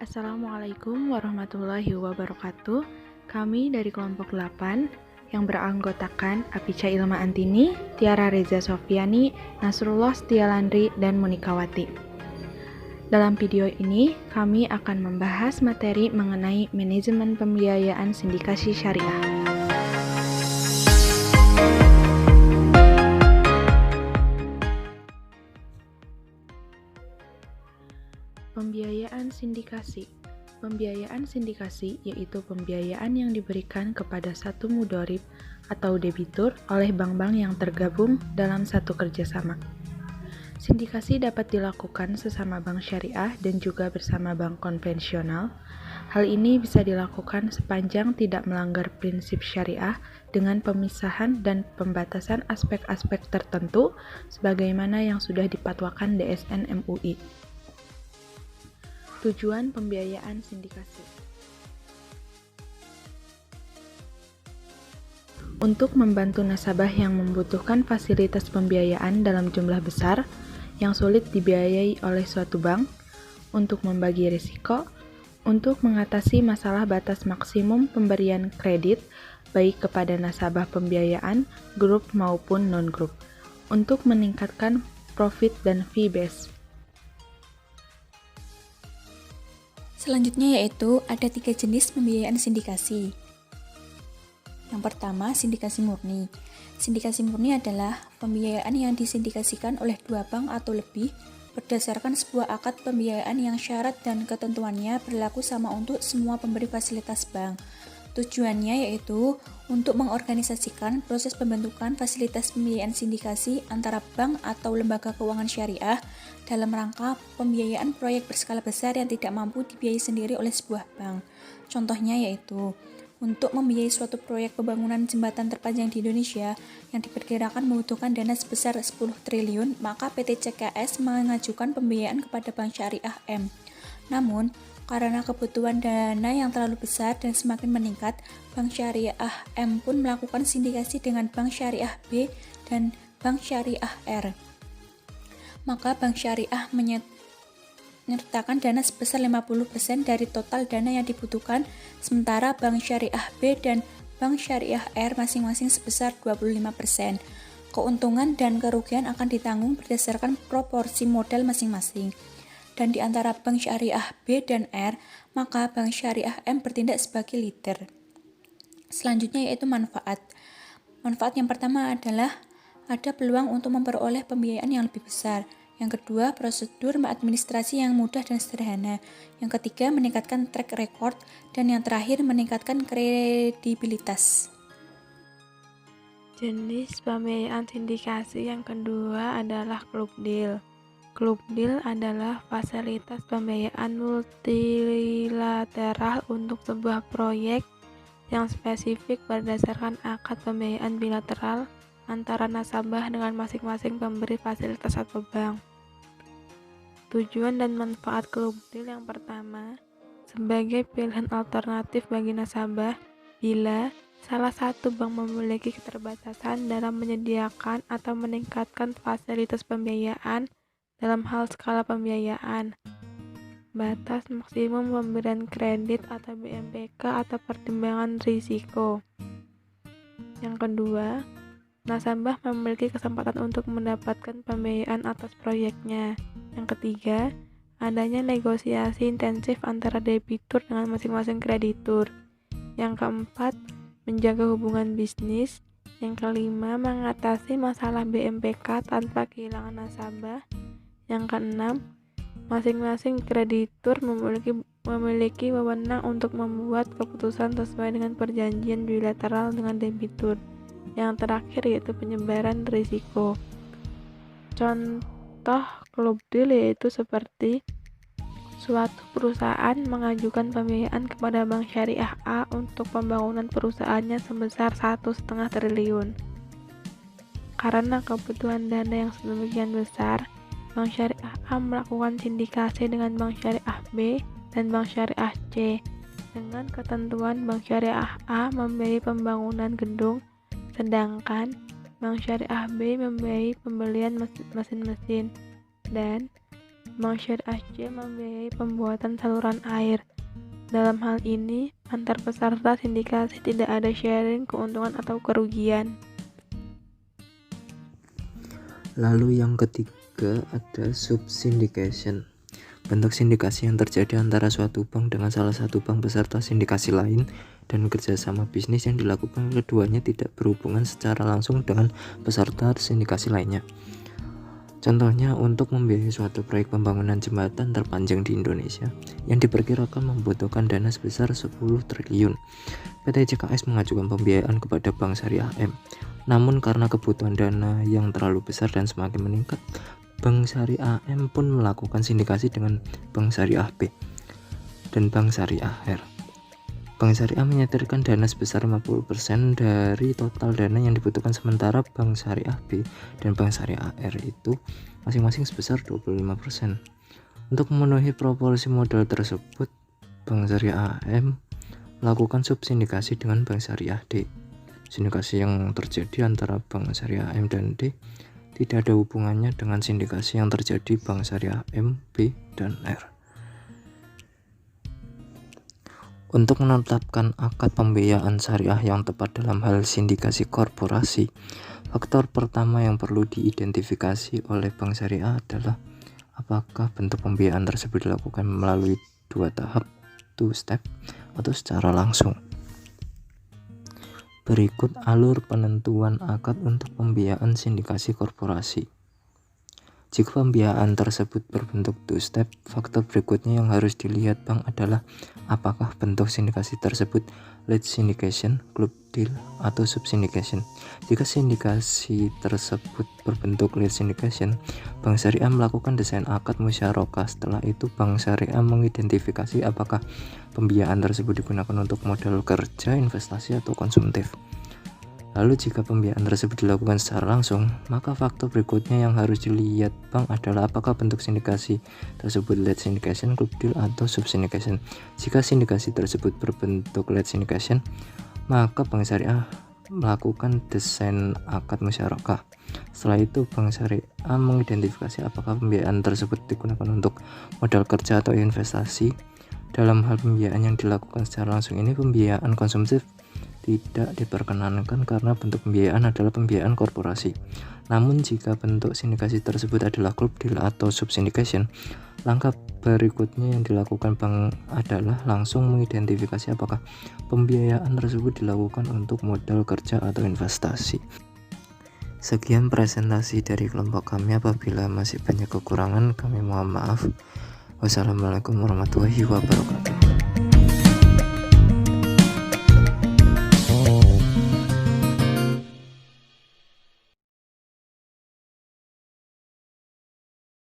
Assalamualaikum warahmatullahi wabarakatuh. Kami dari kelompok 8 yang beranggotakan Apica Ilma Antini, Tiara Reza Sofiani, Nasrullah Setialandri, dan Monikawati. Dalam video ini, kami akan membahas materi mengenai manajemen pembiayaan sindikasi syariah. Pembiayaan sindikasi. Pembiayaan sindikasi yaitu pembiayaan yang diberikan kepada satu mudharib atau debitur oleh bank-bank yang tergabung dalam satu kerjasama. Sindikasi dapat dilakukan sesama bank syariah dan juga bersama bank konvensional. Hal ini bisa dilakukan sepanjang tidak melanggar prinsip syariah dengan pemisahan dan pembatasan aspek-aspek tertentu sebagaimana yang sudah dipatwakan DSN MUI. Tujuan pembiayaan sindikasi. Untuk membantu nasabah yang membutuhkan fasilitas pembiayaan dalam jumlah besar yang sulit dibiayai oleh suatu bank, untuk membagi risiko, untuk mengatasi masalah batas maksimum pemberian kredit baik kepada nasabah pembiayaan, grup maupun non-grup, untuk meningkatkan profit dan fee base. Selanjutnya yaitu ada 3 jenis pembiayaan sindikasi. Yang pertama, sindikasi murni. Sindikasi murni adalah pembiayaan yang disindikasikan oleh 2 bank atau lebih berdasarkan sebuah akad pembiayaan yang syarat dan ketentuannya berlaku sama untuk semua pemberi fasilitas bank. Tujuannya yaitu untuk mengorganisasikan proses pembentukan fasilitas pembiayaan sindikasi antara bank atau lembaga keuangan syariah dalam rangka pembiayaan proyek berskala besar yang tidak mampu dibiayai sendiri oleh sebuah bank. Contohnya yaitu untuk membiayai suatu proyek pembangunan jembatan terpanjang di Indonesia yang diperkirakan membutuhkan dana sebesar 10 triliun, maka PT CKS mengajukan pembiayaan kepada Bank Syariah M. Namun, karena kebutuhan dana yang terlalu besar dan semakin meningkat, Bank Syariah M pun melakukan sindikasi dengan Bank Syariah B dan Bank Syariah R. Maka Bank Syariah menyertakan dana sebesar 50% dari total dana yang dibutuhkan, sementara Bank Syariah B dan Bank Syariah R masing-masing sebesar 25%. Keuntungan dan kerugian akan ditanggung berdasarkan proporsi modal masing-masing. Dan di antara Bank Syariah B dan R, maka Bank Syariah M bertindak sebagai leader. Selanjutnya yaitu manfaat. Manfaat yang pertama adalah ada peluang untuk memperoleh pembiayaan yang lebih besar. Yang kedua, prosedur administrasi yang mudah dan sederhana. Yang ketiga, meningkatkan track record. Dan yang terakhir, meningkatkan kredibilitas. Jenis pembiayaan sindikasi yang kedua adalah klub deal. Klub deal adalah fasilitas pembiayaan multilateral untuk sebuah proyek yang spesifik berdasarkan akad pembiayaan bilateral antara nasabah dengan masing-masing pemberi fasilitas atau bank. Tujuan dan manfaat klub deal yang pertama, sebagai pilihan alternatif bagi nasabah bila salah satu bank memiliki keterbatasan dalam menyediakan atau meningkatkan fasilitas pembiayaan dalam hal skala pembiayaan, batas maksimum pemberian kredit atau BMPK atau pertimbangan risiko. Yang kedua, nasabah memiliki kesempatan untuk mendapatkan pembiayaan atas proyeknya. Yang ketiga, adanya negosiasi intensif antara debitur dengan masing-masing kreditur. Yang keempat, menjaga hubungan bisnis. Yang kelima, mengatasi masalah BMPK tanpa kehilangan nasabah. Yang keenam, masing-masing kreditur memiliki wewenang untuk membuat keputusan sesuai dengan perjanjian bilateral dengan debitur. Yang terakhir yaitu penyebaran risiko. Contoh klub deal yaitu seperti suatu perusahaan mengajukan pembiayaan kepada Bank Syariah A untuk pembangunan perusahaannya sebesar 1,5 triliun. Karena kebutuhan dana yang sedemikian besar, Bank Syariah A melakukan sindikasi dengan Bank Syariah B dan Bank Syariah C. Dengan ketentuan Bank Syariah A membiayai pembangunan gedung, sedangkan Bank Syariah B membiayai pembelian mesin-mesin, dan Bank Syariah C membiayai pembuatan saluran air. Dalam hal ini, antar peserta sindikasi tidak ada sharing keuntungan atau kerugian. Lalu yang ketiga ada subsyndication. Bentuk sindikasi yang terjadi antara suatu bank dengan salah satu bank peserta sindikasi lain dan kerjasama bisnis yang dilakukan keduanya tidak berhubungan secara langsung dengan peserta sindikasi lainnya. Contohnya untuk membiayai suatu proyek pembangunan jembatan terpanjang di Indonesia yang diperkirakan membutuhkan dana sebesar 10 triliun. PT JKS mengajukan pembiayaan kepada Bank Syariah M. Namun karena kebutuhan dana yang terlalu besar dan semakin meningkat, Bank Syariah M pun melakukan sindikasi dengan Bank Syariah B dan Bank Syariah R. Bank Syariah menyetorkan dana sebesar 50% dari total dana yang dibutuhkan, sementara Bank Syariah B dan Bank Syariah R itu masing-masing sebesar 25%. Untuk memenuhi proporsi modal tersebut, Bank Syariah M melakukan subsindikasi dengan Bank Syariah D. Sindikasi yang terjadi antara Bank Syariah M dan D tidak ada hubungannya dengan sindikasi yang terjadi Bank Syariah M, B, dan R. Untuk menetapkan akad pembiayaan syariah yang tepat dalam hal sindikasi korporasi, faktor pertama yang perlu diidentifikasi oleh Bank Syariah adalah apakah bentuk pembiayaan tersebut dilakukan melalui 2 tahap, 2 step, atau secara langsung. Berikut alur penentuan akad untuk pembiayaan sindikasi korporasi. Jika pembiayaan tersebut berbentuk 2 step, faktor berikutnya yang harus dilihat bank adalah apakah bentuk sindikasi tersebut lead syndication, club deal, atau subsyndication. Jika sindikasi tersebut berbentuk lead syndication, Bank Syariah melakukan desain akad musyarakah. Setelah itu Bank Syariah mengidentifikasi apakah pembiayaan tersebut digunakan untuk modal kerja, investasi, atau konsumtif. Lalu jika pembiayaan tersebut dilakukan secara langsung, maka faktor berikutnya yang harus dilihat bank adalah apakah bentuk sindikasi tersebut lead syndication, club deal, atau subsyndication. Jika sindikasi tersebut berbentuk lead syndication, maka Bank Syariah melakukan desain akad musyarakah. Setelah itu Bank Syariah mengidentifikasi apakah pembiayaan tersebut digunakan untuk modal kerja atau investasi. Dalam hal pembiayaan yang dilakukan secara langsung ini, pembiayaan konsumtif tidak diperkenankan karena bentuk pembiayaan adalah pembiayaan korporasi. Namun jika bentuk sindikasi tersebut adalah club deal atau subsyndication, langkah berikutnya yang dilakukan bank adalah langsung mengidentifikasi apakah pembiayaan tersebut dilakukan untuk modal kerja atau investasi. Sekian presentasi dari kelompok kami. Apabila masih banyak kekurangan, kami mohon maaf. Wassalamualaikum warahmatullahi wabarakatuh.